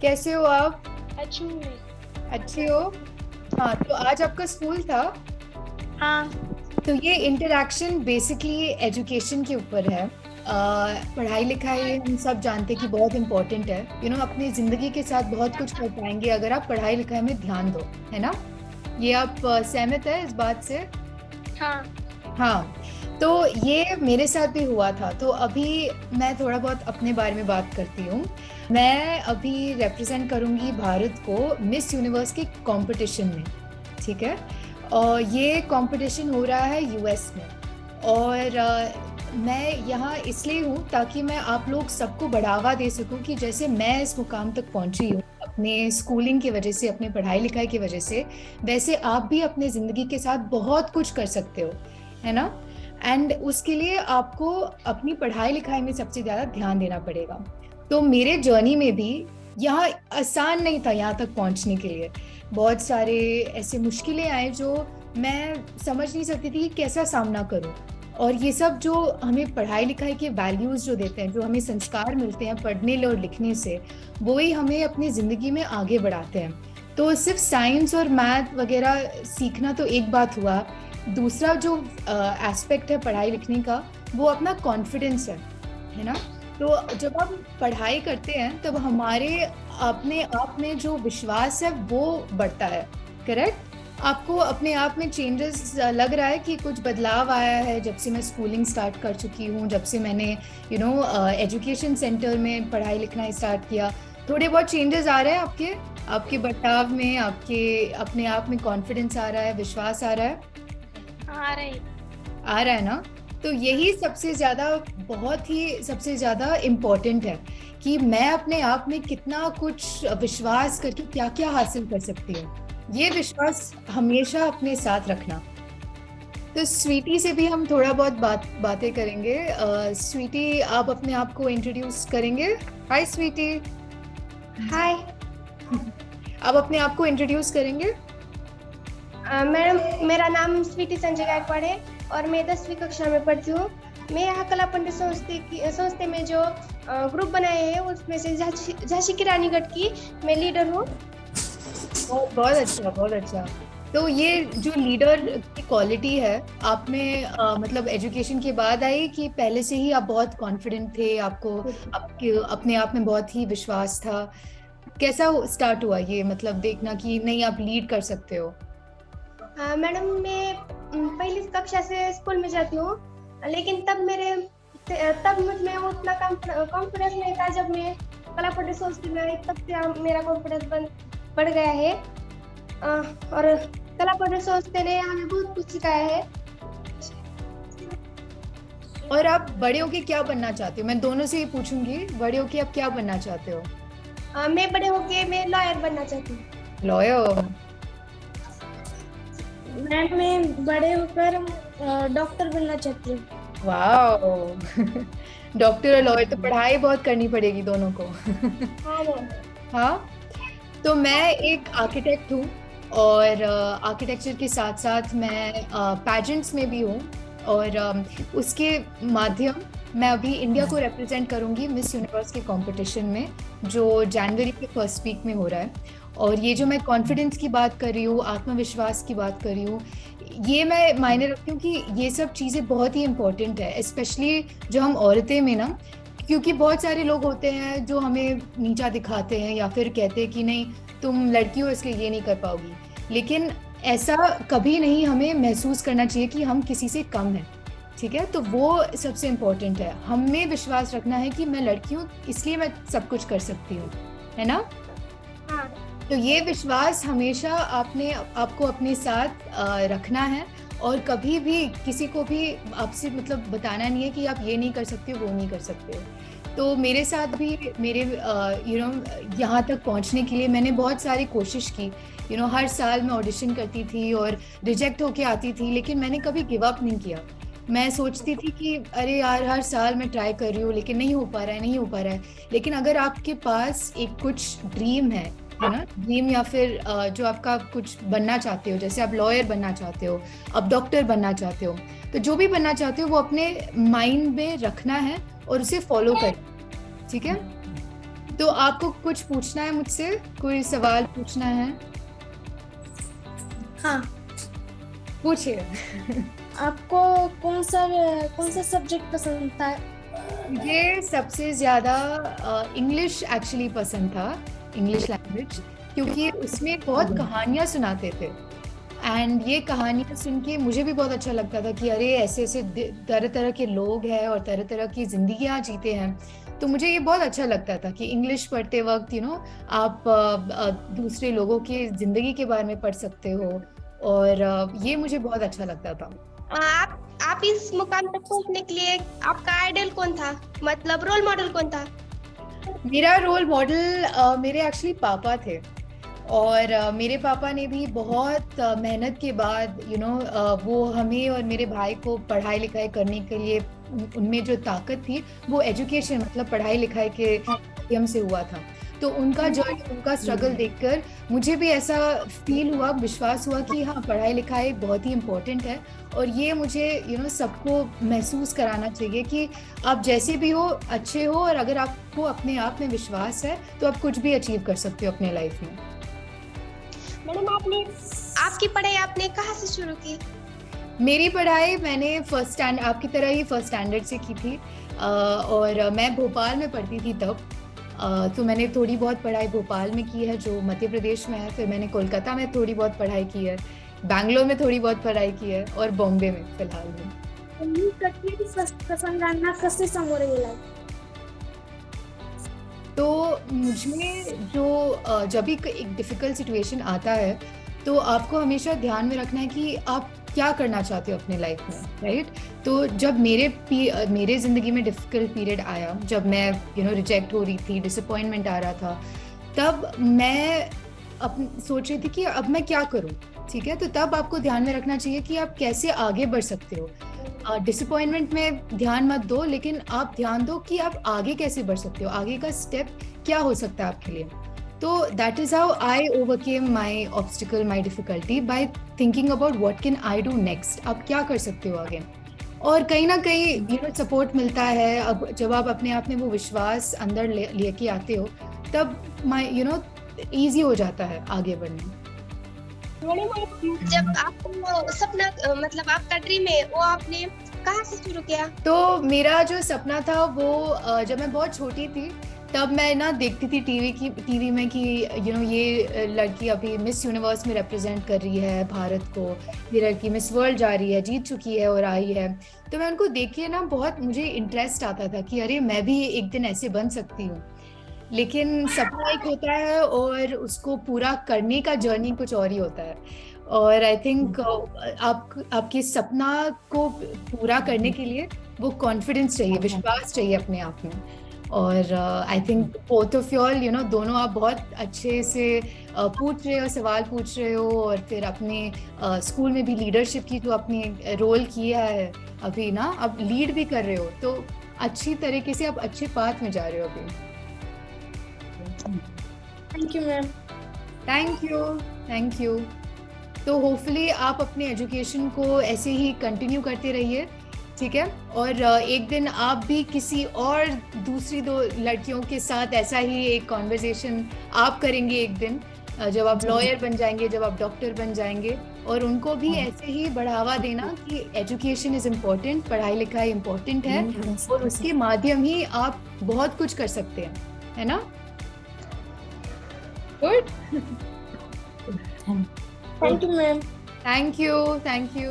कैसे हो आप? अच्छी हूँ मैं। अच्छे हो? हाँ, तो आज आपका स्कूल था। हाँ। तो ये इंटरेक्शन बेसिकली एजुकेशन के ऊपर है। पढ़ाई लिखाई हम सब जानते हैं कि बहुत इंपॉर्टेंट है। अपनी जिंदगी के साथ बहुत कुछ कर पाएंगे अगर आप पढ़ाई लिखाई में ध्यान दो, है ना? ये आप सहमत है इस बात से? हाँ। हाँ। तो ये मेरे साथ भी हुआ था। तो अभी मैं थोड़ा बहुत अपने बारे में बात करती हूँ। मैं अभी रिप्रेजेंट करूंगी भारत को मिस यूनिवर्स के कंपटीशन में। ठीक है। और ये कंपटीशन हो रहा है यूएस में। और मैं यहाँ इसलिए हूँ ताकि मैं आप लोग सबको बढ़ावा दे सकूँ कि जैसे मैं इस मुकाम तक पहुँची हूँ अपने स्कूलिंग की वजह से, अपने पढ़ाई लिखाई की वजह से, वैसे आप भी अपने जिंदगी के साथ बहुत कुछ कर सकते हो, है ना? एंड उसके लिए आपको अपनी पढ़ाई लिखाई में सबसे ज्यादा ध्यान देना पड़ेगा। तो मेरे जर्नी में भी यहाँ आसान नहीं था यहाँ तक पहुंचने के लिए। बहुत सारे ऐसे मुश्किलें आए जो मैं समझ नहीं सकती थी कि कैसा सामना करूं। और ये सब जो हमें पढ़ाई लिखाई के वैल्यूज जो देते हैं, जो हमें संस्कार मिलते हैं पढ़ने और लिखने से, वो ही हमें अपनी जिंदगी में आगे बढ़ाते हैं। तो सिर्फ साइंस और मैथ वगैरह सीखना तो एक बात हुआ। दूसरा जो एस्पेक्ट है पढ़ाई लिखने का, वो अपना कॉन्फिडेंस है ना? तो जब हम पढ़ाई करते हैं तब हमारे अपने आप में जो विश्वास है वो बढ़ता है। करेक्ट? आपको अपने आप में चेंजेस लग रहा है कि कुछ बदलाव आया है जब से मैं स्कूलिंग स्टार्ट कर चुकी हूँ, जब से मैंने एजुकेशन सेंटर में पढ़ाई लिखना स्टार्ट किया? थोड़े बहुत चेंजेस आ रहे हैं आपके आपके बर्ताव में, आपके अपने आप में कॉन्फिडेंस आ रहा है, विश्वास आ रहा है? हाँ, आ रही। आ रहा है ना? तो यही सबसे ज्यादा, बहुत ही सबसे ज्यादा इम्पोर्टेंट है कि मैं अपने आप में कितना कुछ विश्वास करके क्या क्या हासिल कर सकती हूँ। ये विश्वास हमेशा अपने साथ रखना। तो स्वीटी से भी हम थोड़ा बहुत बातें करेंगे। स्वीटी, आप अपने आप को इंट्रोड्यूस करेंगे? हाय स्वीटी। हाय। आप अपने आप को इंट्रोड्यूस करेंगे? मैडम, मेरा नाम स्वीटी संजय गायकवाड़ है और मैं 10वीं कक्षा में पढ़ती हूँ। मैं यहाँ कला पंडित संस्थे में जो ग्रुप बनाए हैं उसमें से झांसी की रानीगढ़ की मैं लीडर हूँ। बहुत बहुत अच्छा, बहुत अच्छा। तो ये जो लीडर की क्वालिटी है आप में, मतलब एजुकेशन के बाद आई कि पहले से ही आप बहुत कॉन्फिडेंट थे, आपको आपके अपने आप में बहुत ही विश्वास था? कैसा स्टार्ट हुआ ये, मतलब देखना कि नहीं आप लीड कर सकते हो? मैडम, मैं पहली कक्षा से स्कूल में जाती हूँ, लेकिन तब मुझ में उतना कॉन्फिडेंस नहीं था। जब मैं कला पंडित संस्थे में आई तब से मेरा कॉन्फिडेंस बढ़ गया है। और कला पंडित संस्थे ने हमें बहुत कुछ सिखाया है। और आप बड़े होके क्या बनना चाहते हो? मैं दोनों से ही पूछूंगी, बड़े होके आप क्या बनना चाहते हो? मैं बड़े होके मैं लॉयर बनना चाहती हूँ। लॉयर? मैं बड़े होकर डॉक्टर बनना चाहती हूँ। वाह! डॉक्टर और लॉयर तो पढ़ाई बहुत करनी पड़ेगी दोनों को। हाँ मैम। हाँ। तो मैं एक आर्किटेक्ट हूँ। और आर्किटेक्चर के साथ साथ मैं पैजेंट्स में भी हूँ। और उसके माध्यम मैं अभी इंडिया को रिप्रेजेंट करूँगी मिस यूनिवर्स के कंपटीशन में, जो जनवरी के फर्स्ट वीक में हो रहा है। और ये जो मैं कॉन्फिडेंस की बात कर रही हूँ, आत्मविश्वास की बात कर रही हूँ, ये मैं मायने रखती हूँ कि ये सब चीज़ें बहुत ही इम्पोर्टेंट है, स्पेशली जो हम औरतें में ना। क्योंकि बहुत सारे लोग होते हैं जो हमें नीचा दिखाते हैं या फिर कहते हैं कि नहीं तुम लड़की हो इसलिए ये नहीं कर पाओगी। लेकिन ऐसा कभी नहीं हमें महसूस करना चाहिए कि हम किसी से कम हैं। ठीक है? तो वो सबसे इम्पोर्टेंट है, हमें विश्वास रखना है कि मैं लड़की हूँ इसलिए मैं सब कुछ कर सकती हूँ, है ना? हाँ। तो ये विश्वास हमेशा आपने आपको अपने साथ रखना है। और कभी भी किसी को भी आपसे मतलब बताना नहीं है कि आप ये नहीं कर सकते हो, वो नहीं कर सकते हो। तो मेरे साथ भी मेरे यहाँ तक पहुँचने के लिए मैंने बहुत सारी कोशिश की। हर साल मैं ऑडिशन करती थी और रिजेक्ट होके आती थी, लेकिन मैंने कभी गिव अप नहीं किया। मैं सोचती थी कि अरे यार, हर साल मैं ट्राई कर रही हूँ लेकिन नहीं हो पा रहा है, नहीं हो पा रहा है। लेकिन अगर आपके पास एक कुछ ड्रीम है ना, ड्रीम या फिर जो आपका कुछ बनना चाहते हो, जैसे आप लॉयर बनना चाहते हो, आप डॉक्टर बनना चाहते हो, तो जो भी बनना चाहते हो वो अपने माइंड में रखना है और उसे फॉलो कर। ठीक है? तो आपको कुछ पूछना है मुझसे, कोई सवाल पूछना है? हाँ, पूछिए। आपको कौन सा सब्जेक्ट पसंद था? मुझे सबसे ज़्यादा इंग्लिश एक्चुअली पसंद था, इंग्लिश लैंग्वेज, क्योंकि उसमें बहुत कहानियाँ सुनाते थे। एंड ये कहानियाँ सुन के मुझे भी बहुत अच्छा लगता था कि अरे ऐसे ऐसे तरह तरह के लोग हैं और तरह तरह की जिंदगियाँ जीते हैं। तो मुझे ये बहुत अच्छा लगता था कि इंग्लिश पढ़ते वक्त आप दूसरे लोगों की जिंदगी के बारे में पढ़ सकते हो, और ये मुझे बहुत अच्छा लगता था। आप इस मुकाम तक पहुंचने के लिए आपका आइडल कौन था, मतलब रोल मॉडल कौन था? मेरा रोल मॉडल मेरे एक्चुअली पापा थे, और मेरे पापा ने भी बहुत मेहनत के बाद वो हमें और मेरे भाई को पढ़ाई लिखाई करने के लिए, उनमें जो ताकत थी वो एजुकेशन मतलब पढ़ाई लिखाई के माध्यम से हुआ था। तो उनका जर्नी, उनका स्ट्रगल देखकर मुझे भी ऐसा फील हुआ, विश्वास हुआ कि हाँ, पढ़ाई लिखाई बहुत ही इम्पोर्टेंट है। और ये मुझे सबको महसूस कराना चाहिए कि आप जैसे भी हो अच्छे हो, और अगर आपको अपने आप में विश्वास है तो आप कुछ भी अचीव कर सकते हो अपने लाइफ में। मैडम, आपकी पढ़ाई आपने कहाँ से शुरू की? मेरी पढ़ाई मैंने आपकी तरह ही फर्स्ट स्टैंडर्ड से की थी, और मैं भोपाल में पढ़ती थी तब। तो मैंने थोड़ी बहुत पढ़ाई भोपाल में की है, जो मध्य प्रदेश में है। फिर मैंने कोलकाता में थोड़ी बहुत पढ़ाई की है, बैंगलोर में थोड़ी बहुत पढ़ाई की है, और बॉम्बे में फिलहाल में। कसे सामोरे गेलात? तो मुझे जब भी एक डिफ़िकल्ट सिचुएशन आता है तो आपको हमेशा ध्यान में रखना है कि आप क्या करना चाहते हो अपने लाइफ में, राइट? तो जब मेरे ज़िंदगी में डिफ़िकल्ट पीरियड आया, जब मैं रिजेक्ट हो रही थी, डिसअपॉइंटमेंट आ रहा था, तब मैं सोच रही थी कि अब मैं क्या करूं, ठीक है? तो तब आपको ध्यान में रखना चाहिए कि आप कैसे आगे बढ़ सकते हो। डिसअपॉइंटमेंट में ध्यान मत दो, लेकिन आप ध्यान दो कि आप आगे कैसे बढ़ सकते हो, आगे का स्टेप क्या हो सकता है आपके लिए। तो that is how I overcame my obstacle, my difficulty, by thinking about what can I do next. आप क्या कर सकते हो आगे, और कहीं ना कहीं सपोर्ट मिलता है। अब जब आप अपने आप में वो विश्वास अंदर लेके आते हो, तब ईजी हो जाता है आगे बढ़ना। जब आपको सपना, मतलब आपका ड्रीम है, वो आपने कहाँ से शुरू किया? तो मेरा जो सपना था वो जब मैं बहुत छोटी थी तब मैं ना देखती थी टीवी में कि ये लड़की अभी मिस यूनिवर्स में रिप्रेजेंट कर रही है भारत को, ये लड़की मिस वर्ल्ड जा रही है, जीत चुकी है और आई है। तो मैं उनको देख के ना बहुत मुझे इंटरेस्ट आता था कि अरे मैं भी एक दिन ऐसे बन सकती हूँ। लेकिन सपना एक होता है और उसको पूरा करने का जर्नी कुछ और ही होता है। और आई थिंक आपके सपना को पूरा करने के लिए वो कॉन्फिडेंस चाहिए, विश्वास चाहिए अपने आप में। और I think both of you दोनों आप बहुत अच्छे से पूछ रहे हो, सवाल पूछ रहे हो, और फिर अपने स्कूल में भी लीडरशिप की जो अपनी रोल किया है अभी ना, अब लीड भी कर रहे हो, तो अच्छी तरीके से आप अच्छे पाथ में जा रहे हो अभी। Thank you ma'am. Thank you. तो होपफुली आप अपने एजुकेशन को ऐसे ही कंटिन्यू करते रहिए, ठीक है? और एक दिन आप भी किसी और दूसरी 2 लड़कियों के साथ ऐसा ही एक कॉन्वर्सेशन आप करेंगे एक दिन, जब आप लॉयर बन जाएंगे, जब आप डॉक्टर बन जाएंगे, और उनको भी ऐसे ही बढ़ावा देना कि एजुकेशन इज़ इम्पोर्टेंट, पढ़ाई लिखाई इम्पोर्टेंट है, और उसके माध्यम ही आप बहुत कुछ कर सकते हैं, है ना? Good. Thank you ma'am. Thank you.